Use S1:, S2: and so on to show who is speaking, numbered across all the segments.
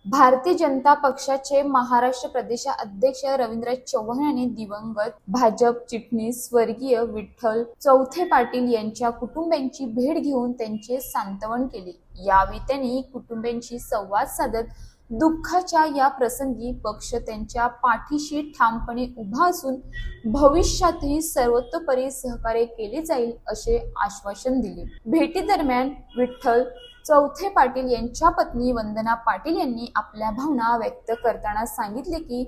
S1: भारतीय जनता पक्षाचे महाराष्ट्र प्रदेशाध्यक्ष रवींद्र चव्हाण यांनी दिवंगत भाजप चिटणीस स्वर्गीय विठ्ठल चौथे पाटील यांच्या कुटुंबियांची भेट घेऊन त्यांचे सांत्वन केले। यावेळी त्यांनी कुटुंबियांशी संवाद साधत दुःखाच्या या प्रसंगी पक्ष त्यांच्या पाठीशी ठामपणे उभा असून भविष्यातही सर्वतोपरी सहकार्य केले जाईल असे आश्वासन दिले। भेटी दरम्यान विठ्ठल चौथे पाटील यांच्या पत्नी वंदना पाटील यांनी आपल्या भावना व्यक्त करताना सांगितले की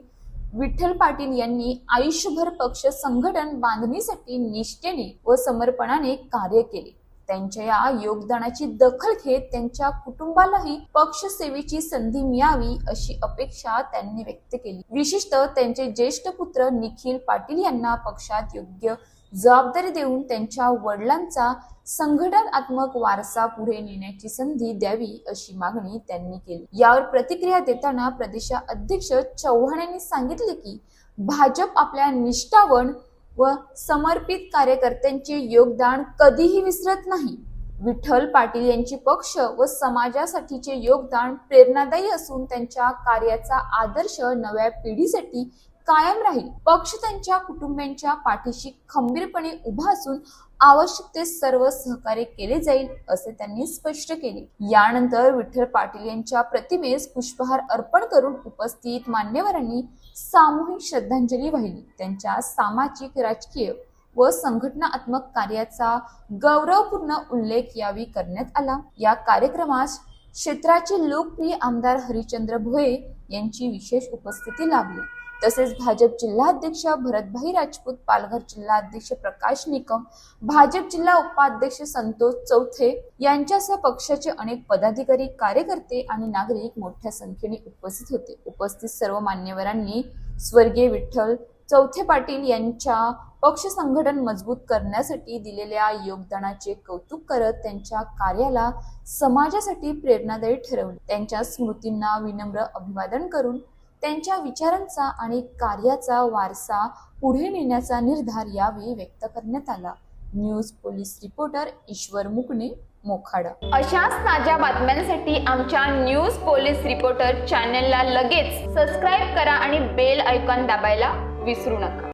S1: विठ्ठल पाटील यांनी आयुष्यभर पक्ष संघटन बांधणीसाठी निष्ठेने व समर्पणाने कार्य केले। त्यांच्या या योगदानाची दखल घेत त्यांच्या कुटुंबालाही पक्ष सेवेची संधी मिळावी अशी अपेक्षा त्यांनी व्यक्त केली। विशेषतः त्यांचे ज्येष्ठ पुत्र निखिल पाटील यांना पक्षात योग्य जबाबदारी देऊन त्यांच्या वडिलांचा संघटनात्मक वारसा पुढे नेण्याची संधी द्यावी अशी मागणी त्यांनी केली। यावर प्रतिक्रिया देताना प्रदेशाध्यक्ष चव्हाण यांनी सांगितले की भाजप आपल्या निष्ठावान व समर्पित कार्यकर्त्यांचे योगदान कधीही विसरत नाही। विठ्ठल पाटील यांचे पक्ष व समाजासाठीचे योगदान प्रेरणादायी असून त्यांच्या कार्याचा आदर्श नव्या पिढीसाठी कायम राहील। पक्ष त्यांच्या कुटुंबियांच्या पाठीशी खंबीरपणे उभा असून आवश्यक ते सर्व सहकार्य केले जाईल असे त्यांनी स्पष्ट केले। यानंतर विठ्ठल पाटील यांच्या प्रतिमेस पुष्पहार अर्पण करून उपस्थित मान्यवरांनी सामूहिक श्रद्धांजली वाहिली। त्यांच्या सामाजिक, राजकीय व संघटनात्मक कार्याचा गौरवपूर्ण उल्लेख यावेळी करण्यात आला। या कार्यक्रमास क्षेत्राचे लोकप्रिय आमदार हरिश्चंद्र भोये यांची विशेष उपस्थिती लाभली। तसेच भाजप जिल्हाध्यक्ष भरतभाई राजपूत, पालघर जिल्हाध्यक्ष प्रकाश निकम, भाजप जिल्हा उपाध्यक्ष संतोष चौथे यांच्यासह पक्षाचे अनेक पदाधिकारी, कार्यकर्ते आणि नागरिक मोठ्या संख्येने उपस्थित होते। उपस्थित सर्व मान्यवरांनी स्वर्गीय विठ्ठल चौथे पाटील यांच्या पक्ष संघटन मजबूत करण्यासाठी दिलेल्या योगदानाचे कौतुक करत त्यांच्या कार्याला समाजासाठी प्रेरणादायी ठरवले। त्यांच्या स्मृतींना विनम्र अभिवादन करून त्यांच्या विचारांचा आणि कार्याचा वारसा पुढे नेण्याचा निर्धार यावेळी व्यक्त करण्यात आला। न्यूज पोलीस रिपोर्टर ईश्वर मुकणे, मोखाडा।
S2: अशाच ताज्या बातम्यांसाठी आमच्या न्यूज पोलीस रिपोर्टर चॅनलला लगेच सबस्क्राईब करा आणि बेल आयकॉन दाबायला विसरू नका।